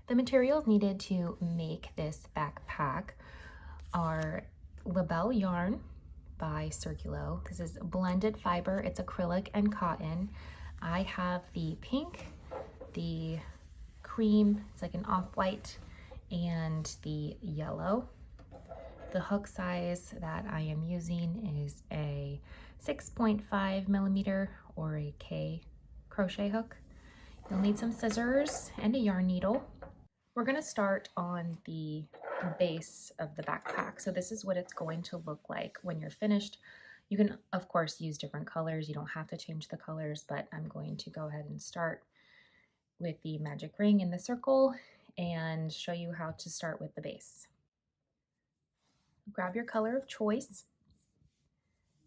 The materials needed to make this backpack are Belle yarn by Circulo. This is blended fiber, it's acrylic and cotton. I have the pink, the cream, it's like an off-white, and the yellow. The hook size that I am using is a 6.5 millimeter or a K crochet hook. You'll need some scissors and a yarn needle. We're going to start on the base of the backpack. So this is what it's going to look like when you're finished. You can, of course, use different colors. You don't have to change the colors, but I'm going to go ahead and start with the magic ring in the circle and show you how to start with the base. Grab your color of choice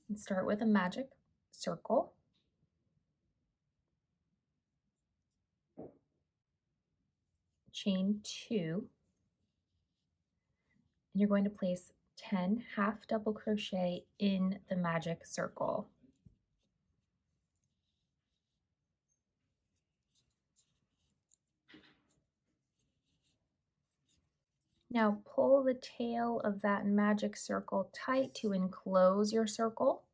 and start with a magic circle. Chain 2, and you're going to place 10 half double crochet in the magic circle. Now pull the tail of that magic circle tight to enclose your circle,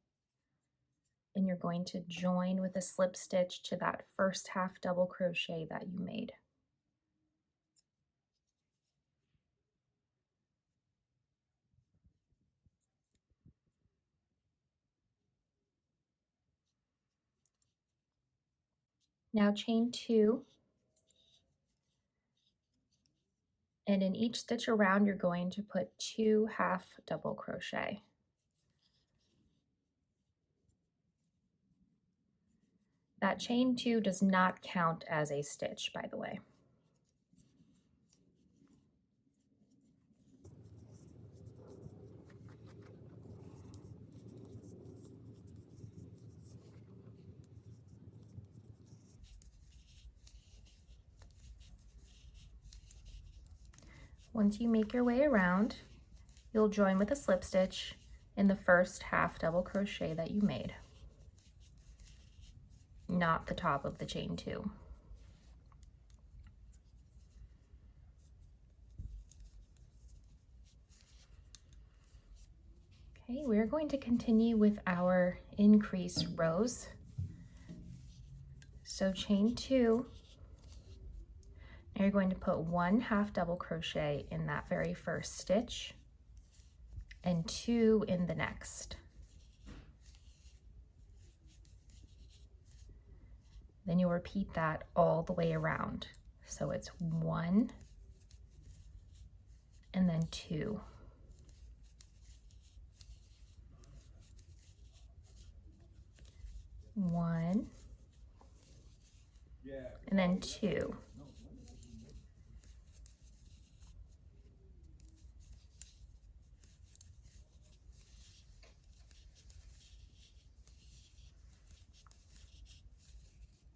and you're going to join with a slip stitch to that first half double crochet that you made. Now chain 2, and in each stitch around you're going to put 2 half double crochet. That chain 2 does not count as a stitch, by the way. Once you make your way around, you'll join with a slip stitch in the first half double crochet that you made, not the top of the chain 2. Okay, we're going to continue with our increased rows. So chain 2, and you're going to put 1 half double crochet in that very first stitch and 2 in the next. Then you'll repeat that all the way around. So it's 1 and then 2. 1 and then 2.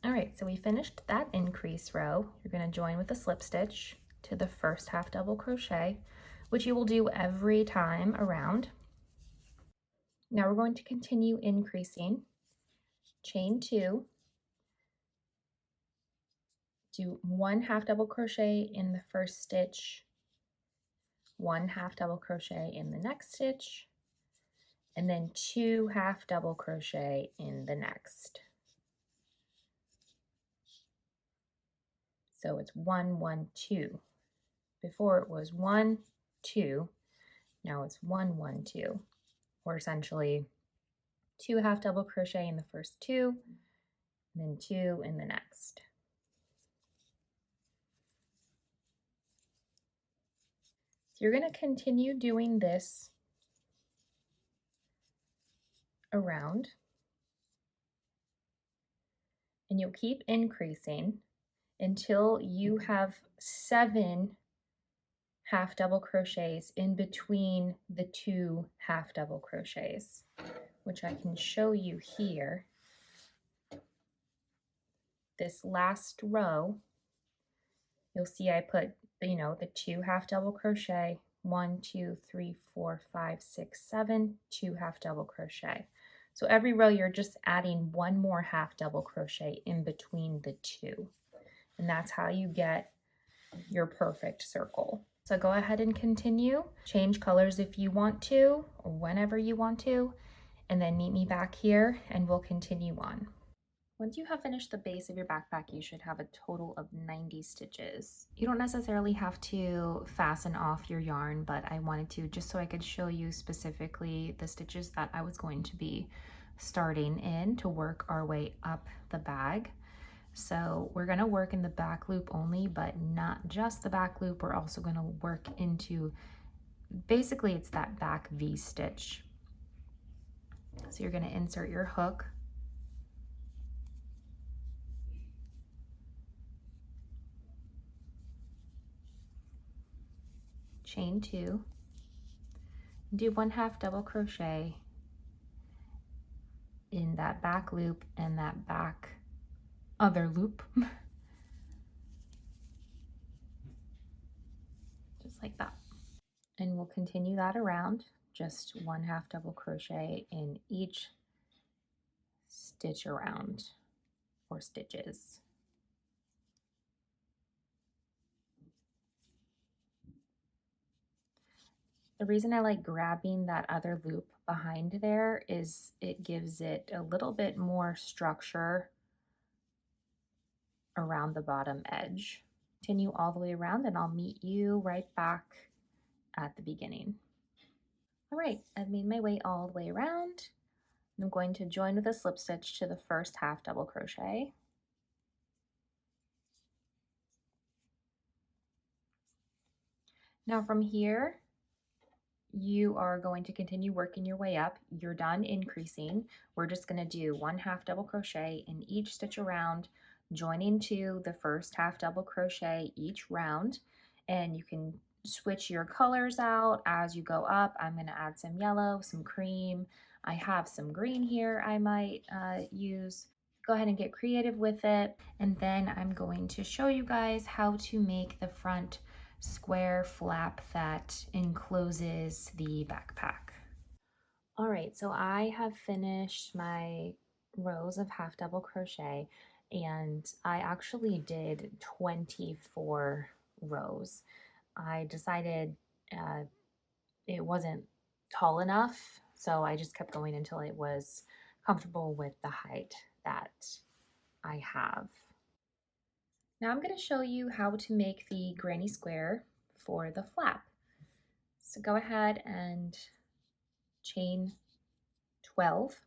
All right, so we finished that increase row. You're going to join with a slip stitch to the first half double crochet, which you will do every time around. Now we're going to continue increasing. Chain 2, do 1 half double crochet in the first stitch, 1 half double crochet in the next stitch, and then 2 half double crochet in the next. So it's 1, 1, 2. Before it was 1, 2, now it's 1, 1, 2, or essentially 2 half double crochet in the first 2, and then 2 in the next. So you're going to continue doing this around, and you'll keep increasing until you have 7 half double crochets in between the 2 half double crochets, which I can show you here. This last row, you'll see I put, the 2 half double crochet, 1, 2, 3, 4, 5, 6, 7, 2 half double crochet. So every row you're just adding 1 more half double crochet in between the 2. And that's how you get your perfect circle. So go ahead and continue. Change colors if you want to, or whenever you want to, and then meet me back here and we'll continue on. Once you have finished the base of your backpack, you should have a total of 90 stitches. You don't necessarily have to fasten off your yarn, but I wanted to just so I could show you specifically the stitches that I was going to be starting in to work our way up the bag. So we're gonna work in the back loop only, but not just the back loop. We're also gonna work into, basically it's that back V stitch. So you're gonna insert your hook, chain 2, do 1/2 double crochet in that back loop and that back other loop. Just like that. And we'll continue that around, just 1/2 double crochet in each stitch around, or stitches. The reason I like grabbing that other loop behind there is it gives it a little bit more structure around the bottom edge. Continue all the way around and I'll meet you right back at the beginning. All right, I've made my way all the way around. I'm going to join with a slip stitch to the first 1/2 double crochet. Now from here, you are going to continue working your way up. You're done increasing. We're just going to do 1/2 double crochet in each stitch around, joining to the first 1/2 double crochet each round, and you can switch your colors out as you go up. I'm going to add some yellow, some cream. I have some green here I might use. Go ahead and get creative with it, and then I'm going to show you guys how to make the front square flap that encloses the backpack. All right, so I have finished my rows of 1/2 double crochet, and I actually did 24 rows. I decided it wasn't tall enough, so I just kept going until it was comfortable with the height that I have. Now I'm going to show you how to make the granny square for the flap. So go ahead and chain 12.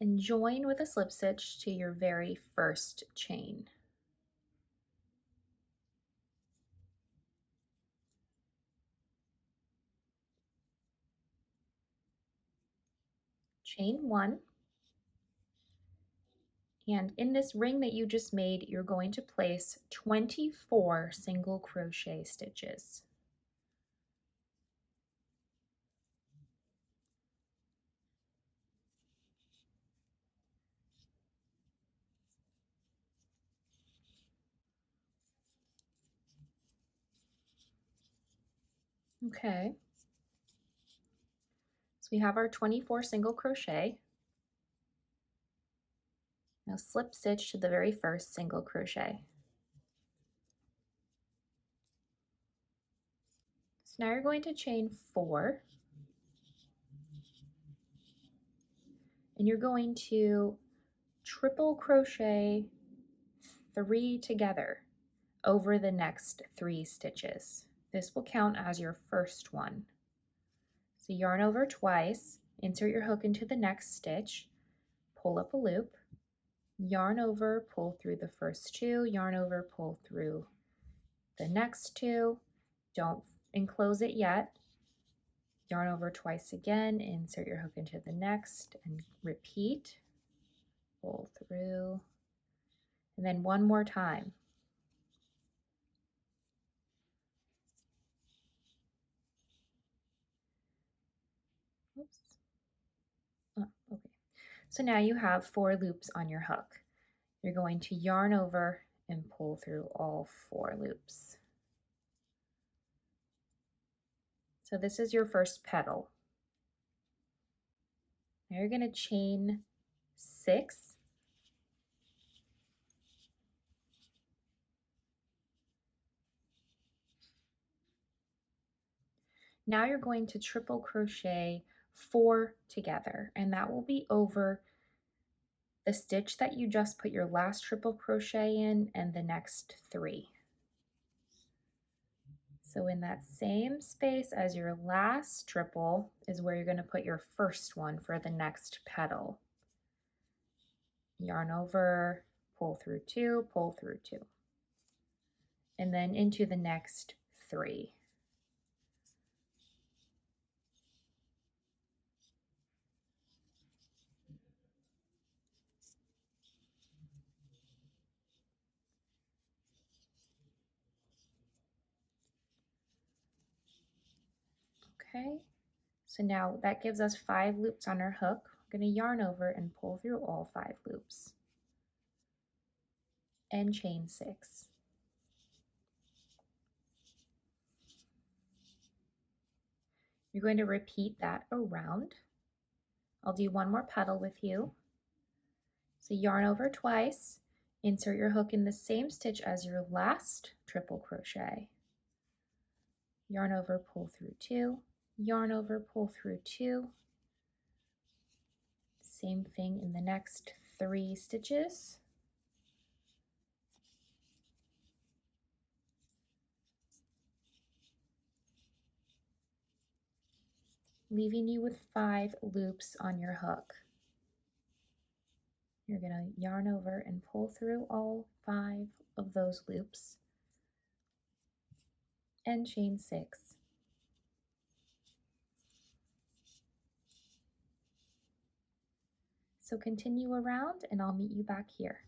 And join with a slip stitch to your very first chain. Chain 1. And in this ring that you just made, you're going to place 24 single crochet stitches. Okay. So we have our 24 single crochet. Now slip stitch to the very first single crochet. So now you're going to chain 4. And you're going to triple crochet 3 together over the next 3 stitches. This will count as your first one. So yarn over twice, insert your hook into the next stitch, pull up a loop, yarn over, pull through the first 2, yarn over, pull through the next 2. Don't enclose it yet. Yarn over twice again, insert your hook into the next, and repeat. Pull through, and then one more time. Oops. Oh, okay. So now you have 4 loops on your hook. You're going to yarn over and pull through all 4 loops. So this is your first petal. Now you're going to chain 6. Now you're going to triple crochet 4 together, and that will be over the stitch that you just put your last triple crochet in and the next 3. So in that same space as your last triple is where you're going to put your first one for the next petal. Yarn over, pull through 2, pull through 2, and then into the next 3. Okay, so now that gives us 5 loops on our hook. We're going to yarn over and pull through all 5 loops and chain 6. You're going to repeat that around. I'll do one more petal with you. So yarn over twice, insert your hook in the same stitch as your last triple crochet. Yarn over, pull through 2, yarn over, pull through 2. Same thing in the next 3 stitches. Leaving you with 5 loops on your hook. You're going to yarn over and pull through all 5 of those loops and chain 6. So continue around and I'll meet you back here.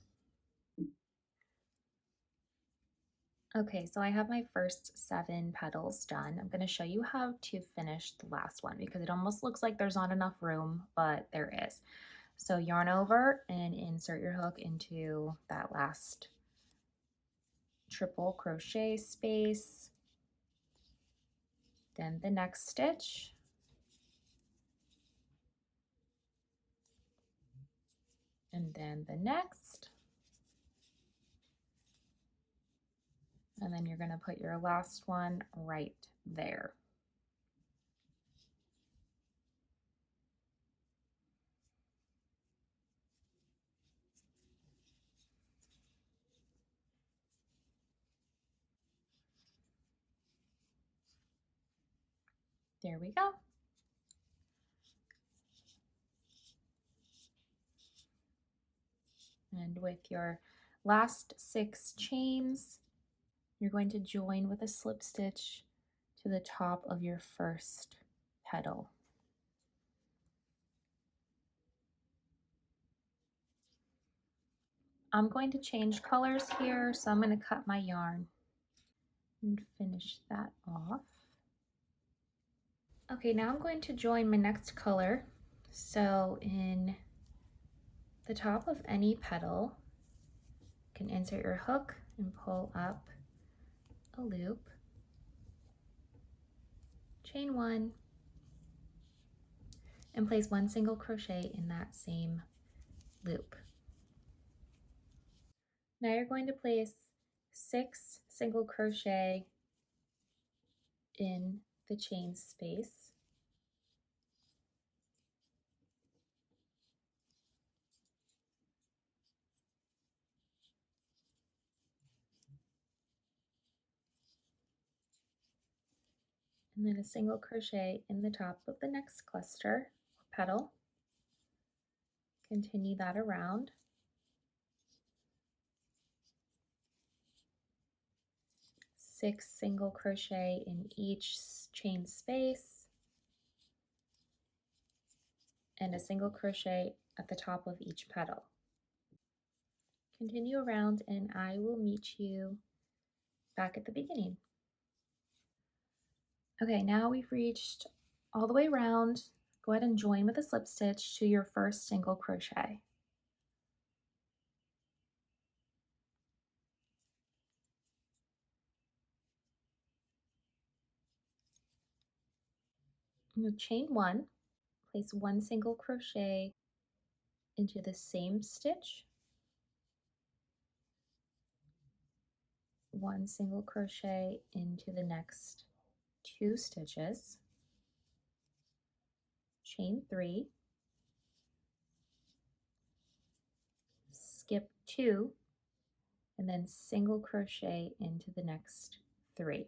Okay, so I have my first 7 petals done. I'm going to show you how to finish the last one because it almost looks like there's not enough room, but there is. So yarn over and insert your hook into that last triple crochet space, then the next stitch, and then the next, and then you're going to put your last one right there. There we go. And with your last 6 chains, you're going to join with a slip stitch to the top of your first petal. I'm going to change colors here, so I'm going to cut my yarn and finish that off. Okay, now I'm going to join my next color. So in the top of any petal, you can insert your hook and pull up a loop, chain 1, and place 1 single crochet in that same loop. Now you're going to place 6 single crochet in the chain space. And then a single crochet in the top of the next cluster or petal. Continue that around. 6 single crochet in each chain space and a single crochet at the top of each petal. Continue around and I will meet you back at the beginning. Okay, now we've reached all the way around. Go ahead and join with a slip stitch to your first single crochet. You'll chain one, place one single crochet into the same stitch, one single crochet into the next two stitches, chain three, skip two, and then single crochet into the next three.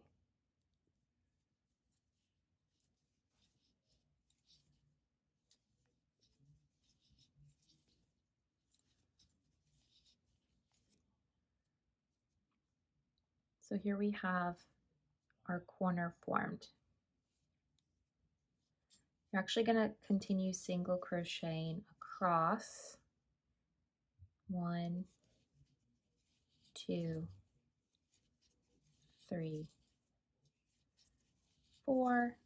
So here we have our corner formed. You're actually going to continue single crocheting across. 1, 2, 3, 4,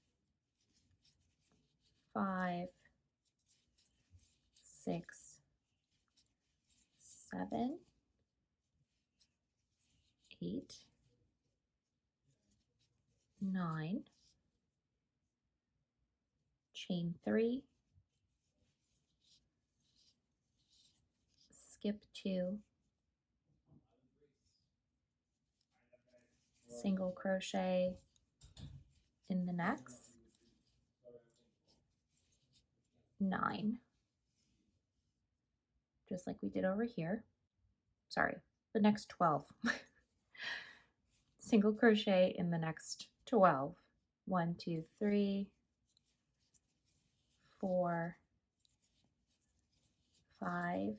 5, 6, 7, 8, 9, chain 3, skip 2, single crochet in the next 9, just like we did over here. Sorry, the next 12. Single crochet in the next 12. 1, 2, 3, 4, 5,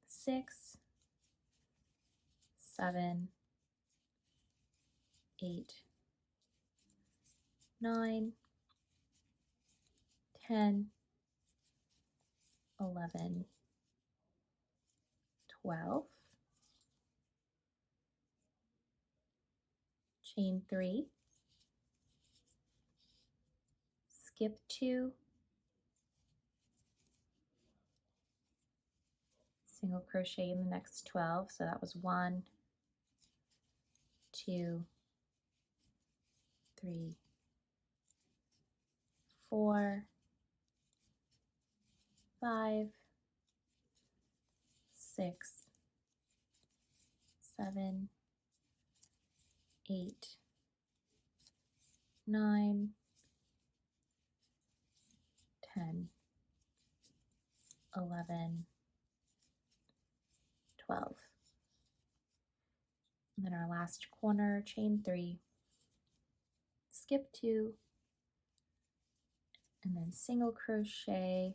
6, 7, 8, 9, 10, 11, 12, chain 3, skip 2, single crochet in the next 12, so that was 1, 2, 3, 4, 5, 6, 7, 8, 9, 10, 11, 12. And then our last corner, chain 3, skip 2, and then single crochet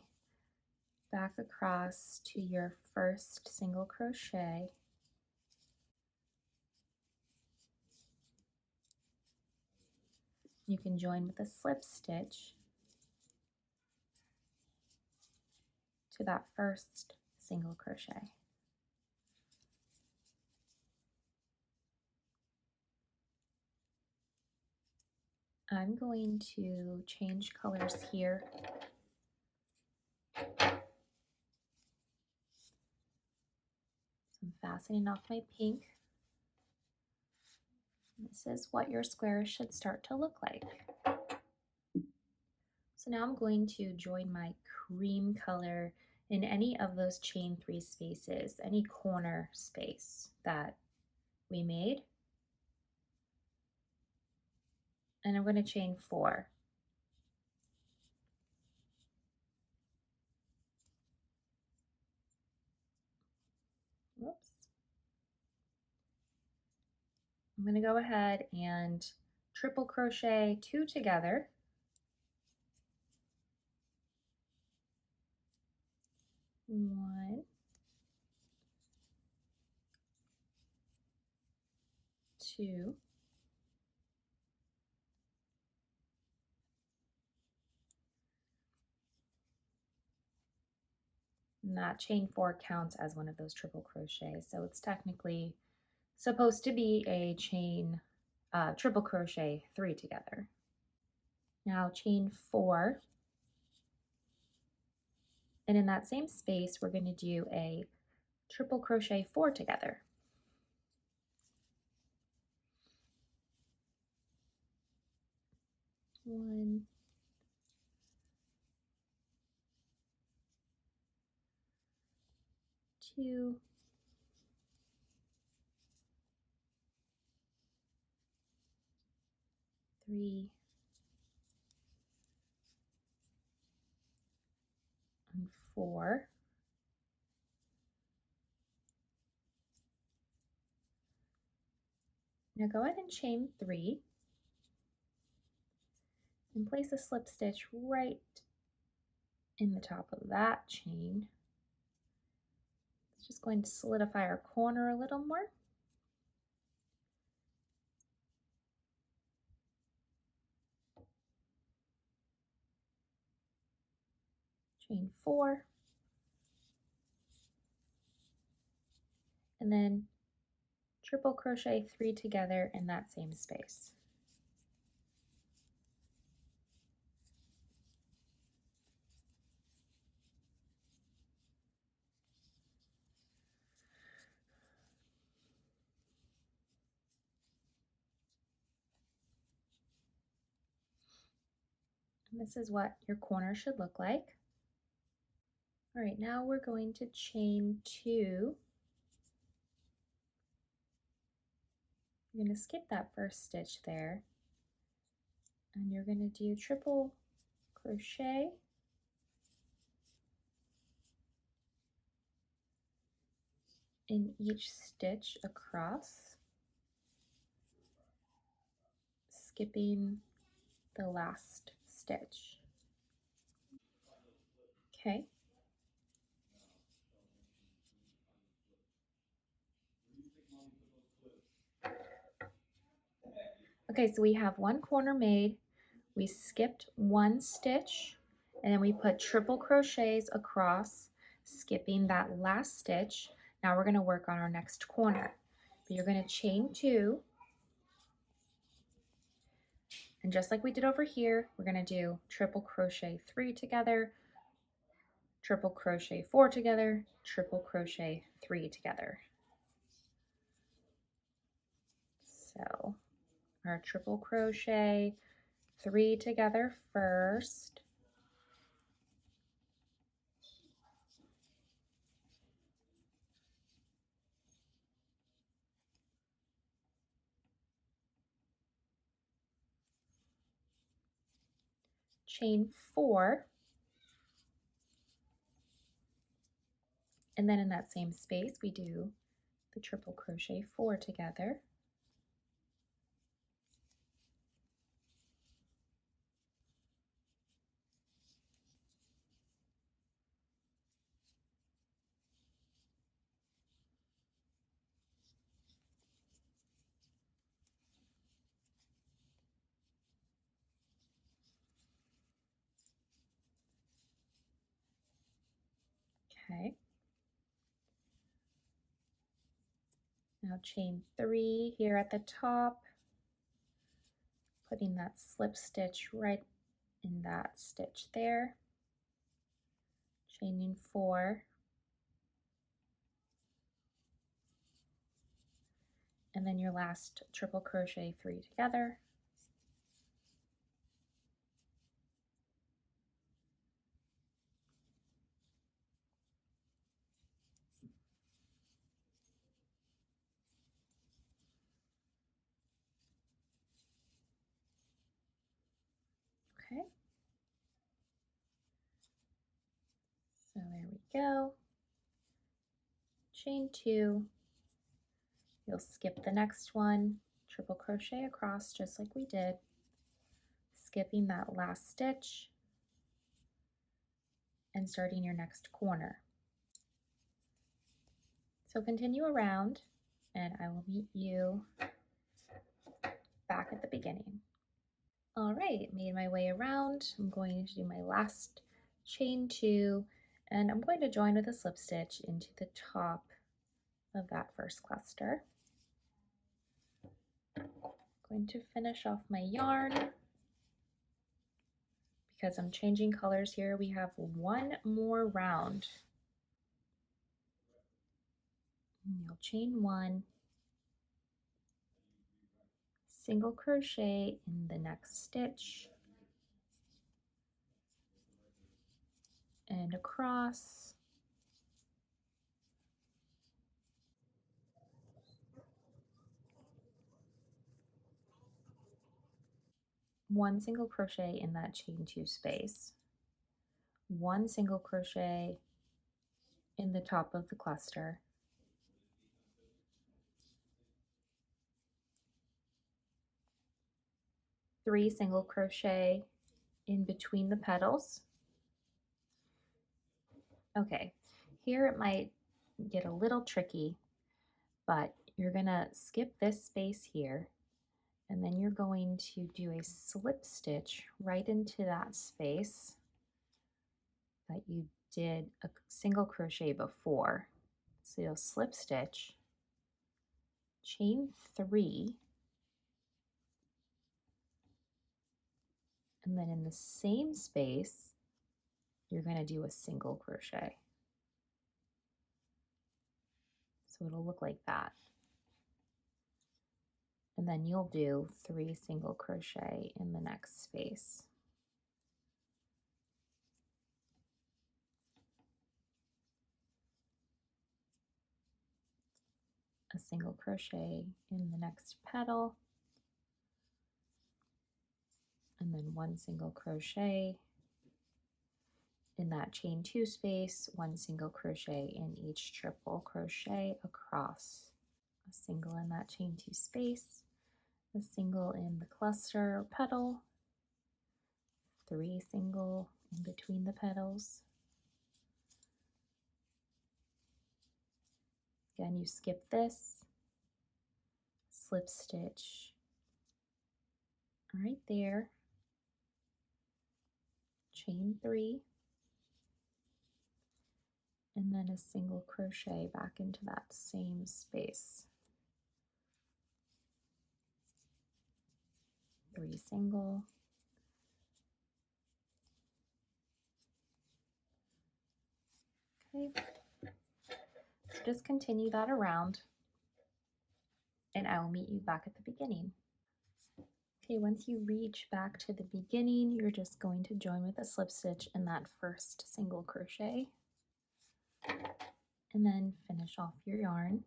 back across to your first single crochet. You can join with a slip stitch to that first single crochet. I'm going to change colors here. So I'm fastening off my pink. This is what your square should start to look like. So now I'm going to join my cream color in any of those chain 3 spaces, any corner space that we made. And I'm going to chain 4. Whoops. I'm going to go ahead and triple crochet 2 together. One, 2, and that chain 4 counts as one of those triple crochets, so it's technically supposed to be a chain triple crochet 3 together. Now chain 4, and in that same space we're going to do a triple crochet 4 together. 1, 2, 3, and 4. Now go ahead and chain 3 and place a slip stitch right in the top of that chain. It's just going to solidify our corner a little more. Chain 4, and then triple crochet 3 together in that same space. And this is what your corner should look like. All right, now we're going to chain 2. You're going to skip that first stitch there, and you're going to do triple crochet in each stitch across, skipping the last stitch. Okay. Okay, so we have one corner made. We skipped one stitch, and then we put triple crochets across, skipping that last stitch. Now we're going to work on our next corner. But you're going to chain 2, and just like we did over here, we're going to do triple crochet 3 together, triple crochet 4 together, triple crochet 3 together. So our triple crochet 3 together first, chain 4, and then in that same space we do the triple crochet 4 together, okay. Now chain 3 here at the top, putting that slip stitch right in that stitch there, chaining 4, and then your last triple crochet 3 together, okay. So there we go. Chain 2, you'll skip the next one, triple crochet across just like we did, skipping that last stitch and starting your next corner. So continue around and I will meet you back at the beginning. All right, made my way around. I'm going to do my last chain 2, and I'm going to join with a slip stitch into the top of that first cluster. I'm going to finish off my yarn. Because I'm changing colors here, we have one more round. And you'll chain 1, single crochet in the next stitch, and across. One single crochet in that chain 2 space, one single crochet in the top of the cluster, three single crochet in between the petals. Okay, here it might get a little tricky, but you're gonna skip this space here, and then you're going to do a slip stitch right into that space that you did a single crochet before. So you'll slip stitch, chain 3, and then in the same space, you're going to do a single crochet. So it'll look like that. And then you'll do 3 single crochet in the next space. A single crochet in the next petal, and then 1 single crochet in that chain 2 space, 1 single crochet in each triple crochet across, a single in that chain 2 space, a single in the cluster or petal, 3 single in between the petals. Again, you skip this, slip stitch right there, chain 3, and then a single crochet back into that same space. 3 single, okay, so just continue that around and I will meet you back at the beginning. Okay, once you reach back to the beginning, you're just going to join with a slip stitch in that first single crochet and then finish off your yarn.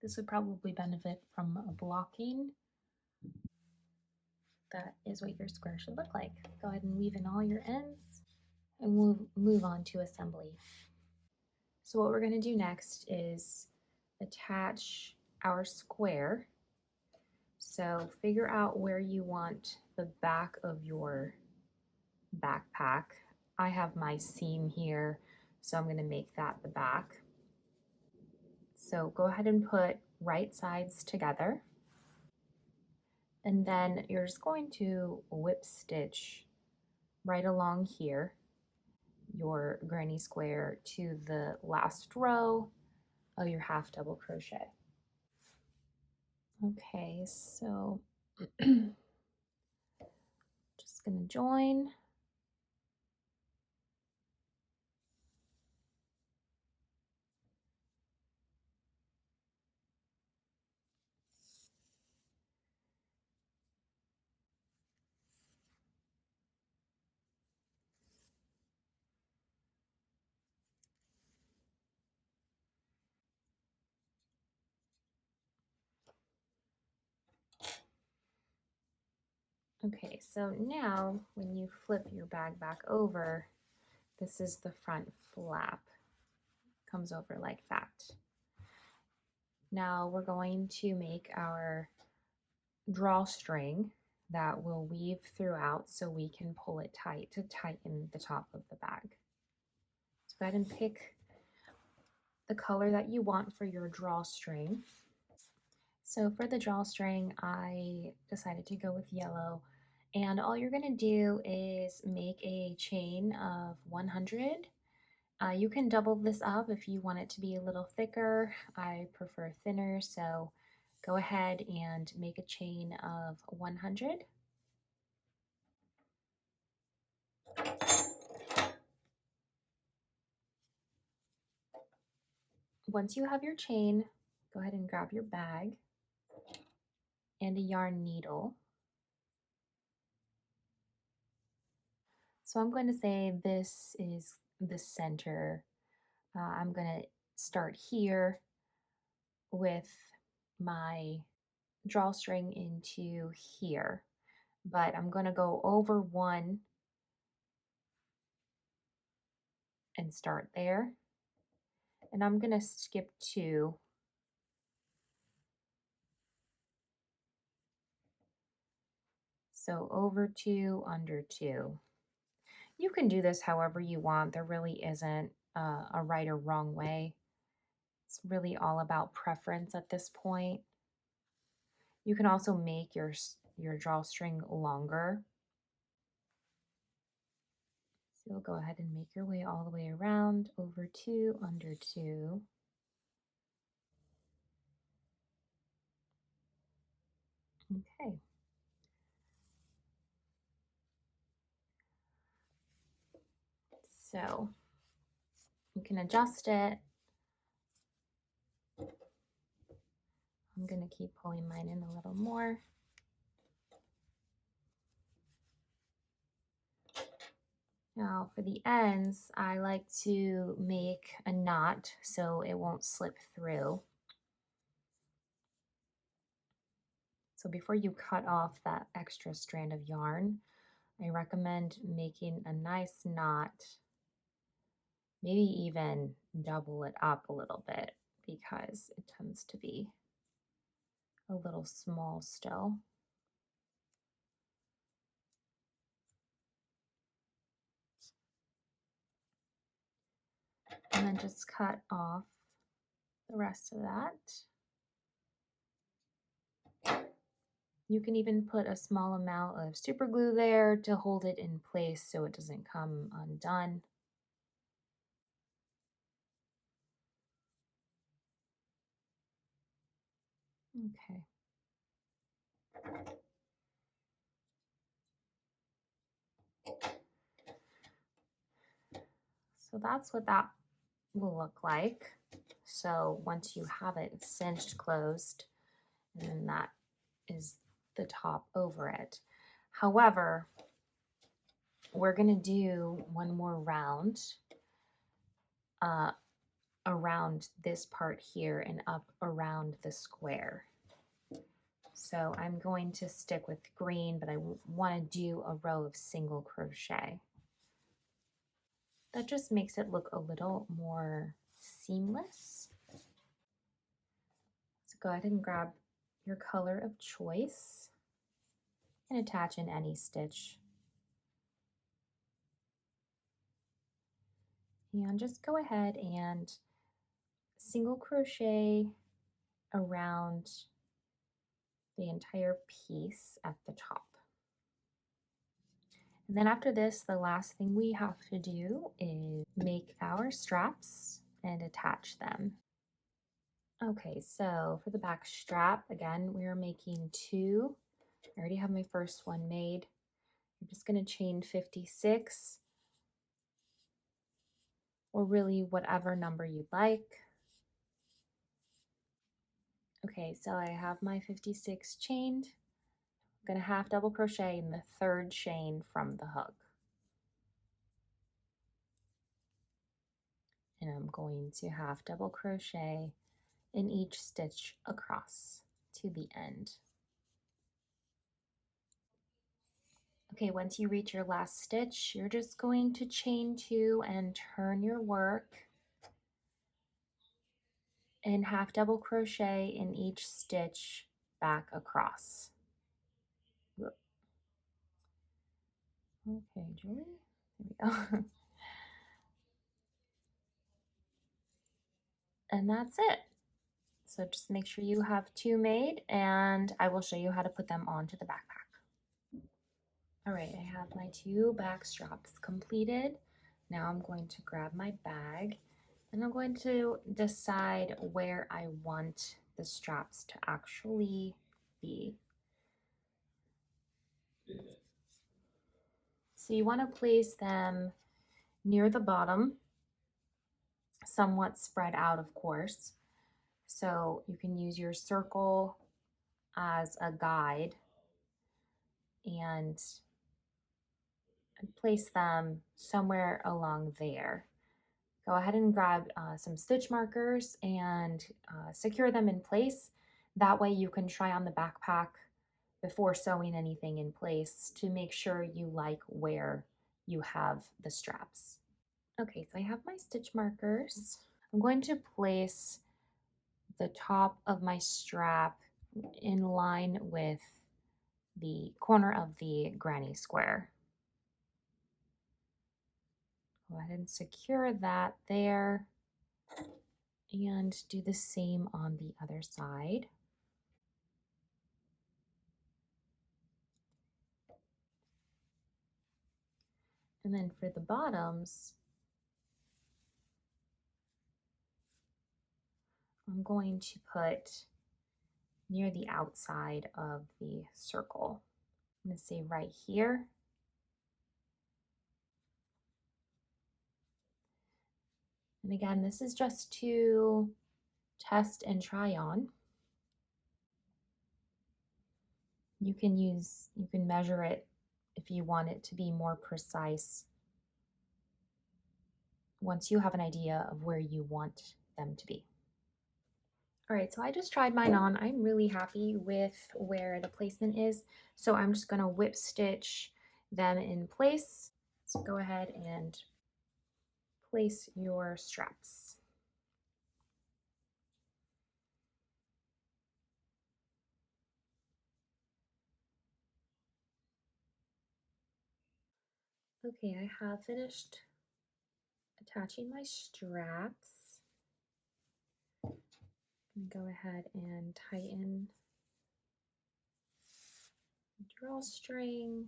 This would probably benefit from a blocking. That is what your square should look like. Go ahead and weave in all your ends and we'll move on to assembly. So what we're going to do next is attach our square. So figure out where you want the back of your backpack. I have my seam here, so I'm going to make that the back. So go ahead and put right sides together. And then you're just going to whip stitch right along here your granny square to the last row of your half double crochet. Okay, so just gonna join. Okay, so now when you flip your bag back over, this is the front flap. Comes over like that. Now we're going to make our drawstring that will weave throughout so we can pull it tight to tighten the top of the bag. So go ahead and pick the color that you want for your drawstring. So for the drawstring, I decided to go with yellow. And all you're going to do is make a chain of 100. You can double this up if you want it to be a little thicker. I prefer thinner, so go ahead and make a chain of 100. Once you have your chain, go ahead and grab your bag and a yarn needle. So I'm going to say this is the center. I'm going to start here with my drawstring into here, but I'm going to go over one and start there. And I'm going to skip two. So over two, under two. You can do this however you want. There really isn't a right or wrong way. It's really all about preference at this point. You can also make your drawstring longer. So you'll go ahead and make your way all the way around, over two, under two. Okay. So you can adjust it. I'm going to keep pulling mine in a little more. Now for the ends, I like to make a knot so it won't slip through. So before you cut off that extra strand of yarn, I recommend making a nice knot, maybe even double it up a little bit because it tends to be a little small still. And then just cut off the rest of that. You can even put a small amount of super glue there to hold it in place so it doesn't come undone. Okay. So that's what that will look like. So once you have it cinched closed, and then that is the top over it. However, we're going to do one more round around this part here and up around the square. So I'm going to stick with green, but I want to do a row of single crochet. That just makes it look a little more seamless. So go ahead and grab your color of choice and attach in any stitch. And just go ahead and single crochet around the entire piece at the top. And then after this, the last thing we have to do is make our straps and attach them. Okay, so for the back strap, again, we are making two. I already have my first one made. I'm just going to chain 56, or really whatever number you'd like. Okay, so I have my 56 chained. I'm going to half double crochet in the third chain from the hook. And I'm going to half double crochet in each stitch across to the end. Okay, once you reach your last stitch, you're just going to chain two and turn your work and half double crochet in each stitch back across. Okay, Julie, there we go. And that's it. So just make sure you have two made, and I will show you how to put them onto the backpack. All right, I have my two back straps completed. Now I'm going to grab my bag and I'm going to decide where I want the straps to actually be. So you want to place them near the bottom somewhat spread out, of course. So you can use your circle as a guide and place them somewhere along there. Go ahead and grab some stitch markers and secure them in place. That way you can try on the backpack before sewing anything in place to make sure you like where you have the straps. Okay, so I have my stitch markers. I'm going to place the top of my strap in line with the corner of the granny square. Go ahead and secure that there and do the same on the other side. And then for the bottoms, I'm going to put near the outside of the circle. I'm going to say right here. And again, this is just to test and try on. You can measure it if you want it to be more precise once you have an idea of where you want them to be. All right, so I just tried mine on. I'm really happy with where the placement is. So I'm just gonna whip stitch them in place. So go ahead and place your straps. Okay, I have finished attaching my straps. I'm gonna go ahead and tighten the drawstring.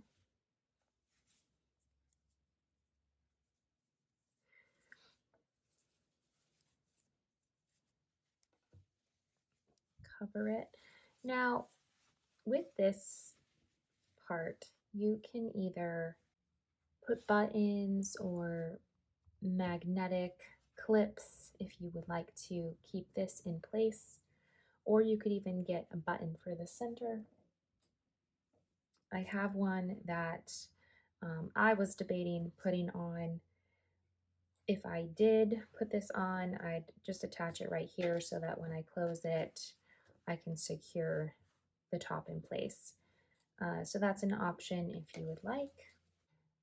Cover it. Now, with this part, you can either put buttons or magnetic clips if you would like to keep this in place, or you could even get a button for the center. I have one that I was debating putting on. If I did put this on, I'd just attach it right here so that when I close it, I can secure the top in place. So that's an option if you would like.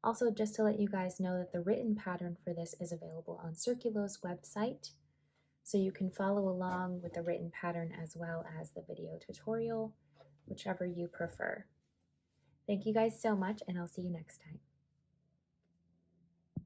Also, just to let you guys know that the written pattern for this is available on Circulo's website, so you can follow along with the written pattern as well as the video tutorial, whichever you prefer. Thank you guys so much, and I'll see you next time.